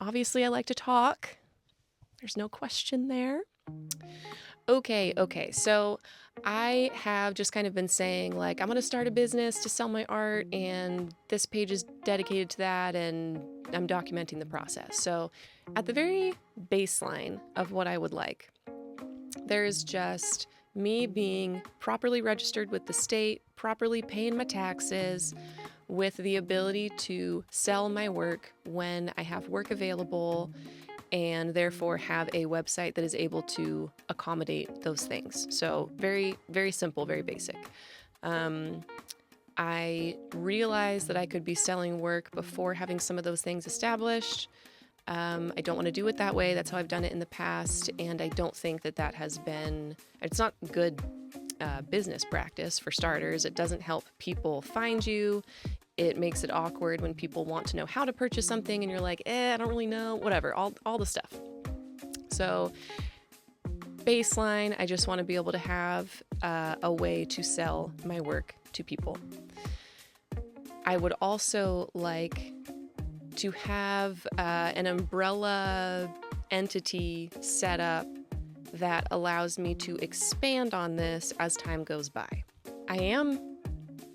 Obviously, I like to talk. There's no question there. Okay. So I have just kind of been saying, like, I'm going to start a business to sell my art, and this page is dedicated to that, and I'm documenting the process. So, at the very baseline of what I would like, there's just me being properly registered with the state, properly paying my taxes, with the ability to sell my work when I have work available, and therefore have a website that is able to accommodate those things. So very, very simple, very basic. I realized that I could be selling work before having some of those things established. I don't want to do it that way. That's how I've done it in the past, and I don't think that has been, it's not good business practice for starters. It doesn't help people find you. It makes it awkward when people want to know how to purchase something and you're like, I don't really know, whatever, all the stuff. So baseline, I just want to be able to have a way to sell my work to people. I would also like to have an umbrella entity set up that allows me to expand on this as time goes by. I am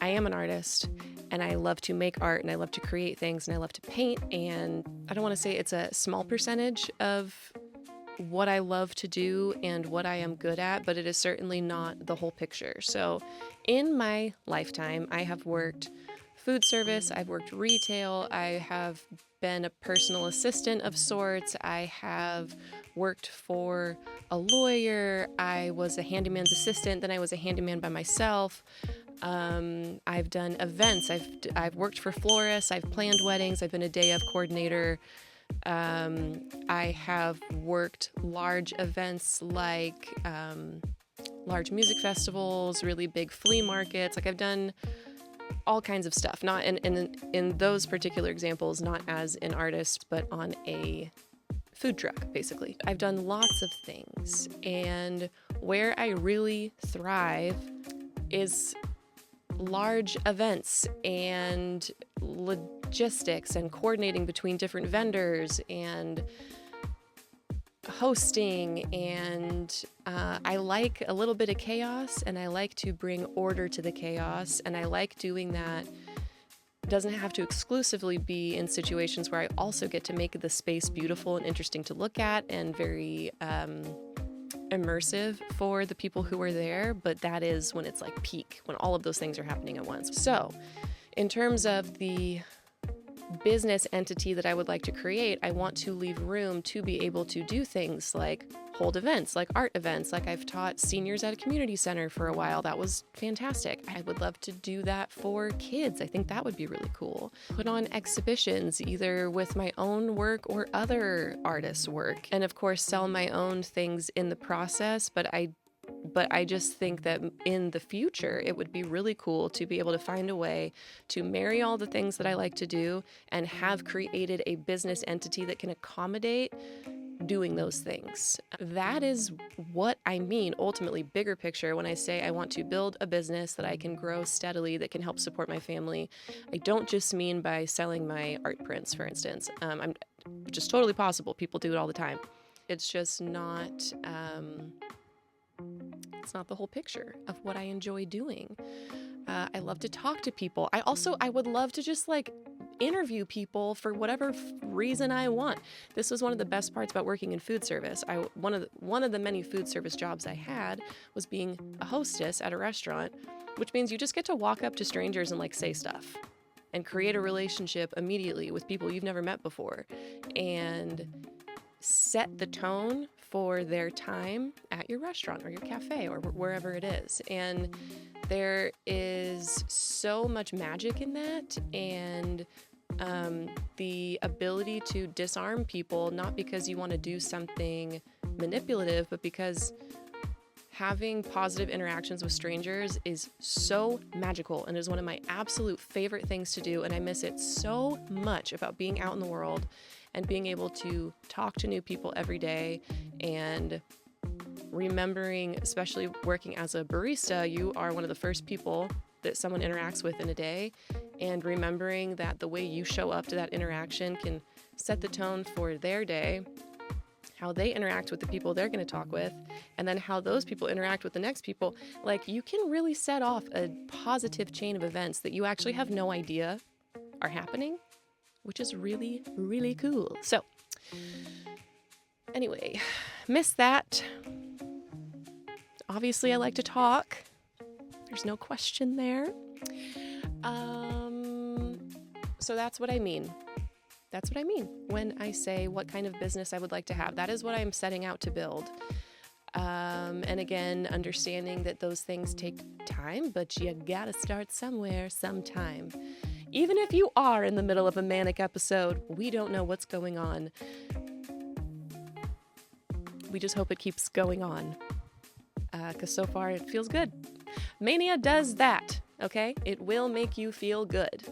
an artist, and I love to make art, and I love to create things, and I love to paint, and I don't want to say it's a small percentage of what I love to do and what I am good at, but it is certainly not the whole picture. So in my lifetime, I have worked food service, I've worked retail, I have been a personal assistant of sorts, I have worked for a lawyer, I was a handyman's assistant, then I was a handyman by myself. I've done events, I've worked for florists, I've planned weddings, I've been a day of coordinator. I have worked large events like large music festivals, really big flea markets. Like I've done all kinds of stuff, not in those particular examples, not as an artist, but on a food truck, basically. I've done lots of things, and where I really thrive is large events and logistics and coordinating between different vendors and hosting, and I like a little bit of chaos, and I like to bring order to the chaos, and I like doing that. It doesn't have to exclusively be in situations where I also get to make the space beautiful and interesting to look at and very immersive for the people who are there, but that is when it's like peak, when all of those things are happening at once. So in terms of the business entity that I would like to create, I want to leave room to be able to do things like hold events, like art events, like I've taught seniors at a community center for a while. That was fantastic. I would love to do that for kids. I think that would be really cool. Put on exhibitions, either with my own work or other artists' work. And of course, sell my own things in the process, but I just think that in the future, it would be really cool to be able to find a way to marry all the things that I like to do and have created a business entity that can accommodate doing those things. That is what I mean, ultimately, bigger picture, when I say I want to build a business that I can grow steadily, that can help support my family. I don't just mean by selling my art prints, for instance, which is totally possible. People do it all the time. It's just not... it's not the whole picture of what I enjoy doing. I love to talk to people. I would love to just like interview people for whatever reason I want. This was one of the best parts about working in food service. One of the many food service jobs I had was being a hostess at a restaurant, which means you just get to walk up to strangers and like say stuff and create a relationship immediately with people you've never met before and set the tone for their time at your restaurant or your cafe or wherever it is. And there is so much magic in that, and the ability to disarm people, not because you want to do something manipulative, but because having positive interactions with strangers is so magical and is one of my absolute favorite things to do. And I miss it so much about being out in the world and being able to talk to new people every day, and remembering, especially working as a barista, you are one of the first people that someone interacts with in a day, and remembering that the way you show up to that interaction can set the tone for their day, how they interact with the people they're going to talk with, and then how those people interact with the next people, like you can really set off a positive chain of events that you actually have no idea are happening, which is really, really cool. So anyway, miss that. Obviously, I like to talk. There's no question there. So that's what I mean. That's what I mean when I say what kind of business I would like to have. That is what I'm setting out to build. And again, understanding that those things take time, but you gotta start somewhere, sometime. Even if you are in the middle of a manic episode, we don't know what's going on. We just hope it keeps going on. Because so far it feels good. Mania does that, okay? It will make you feel good.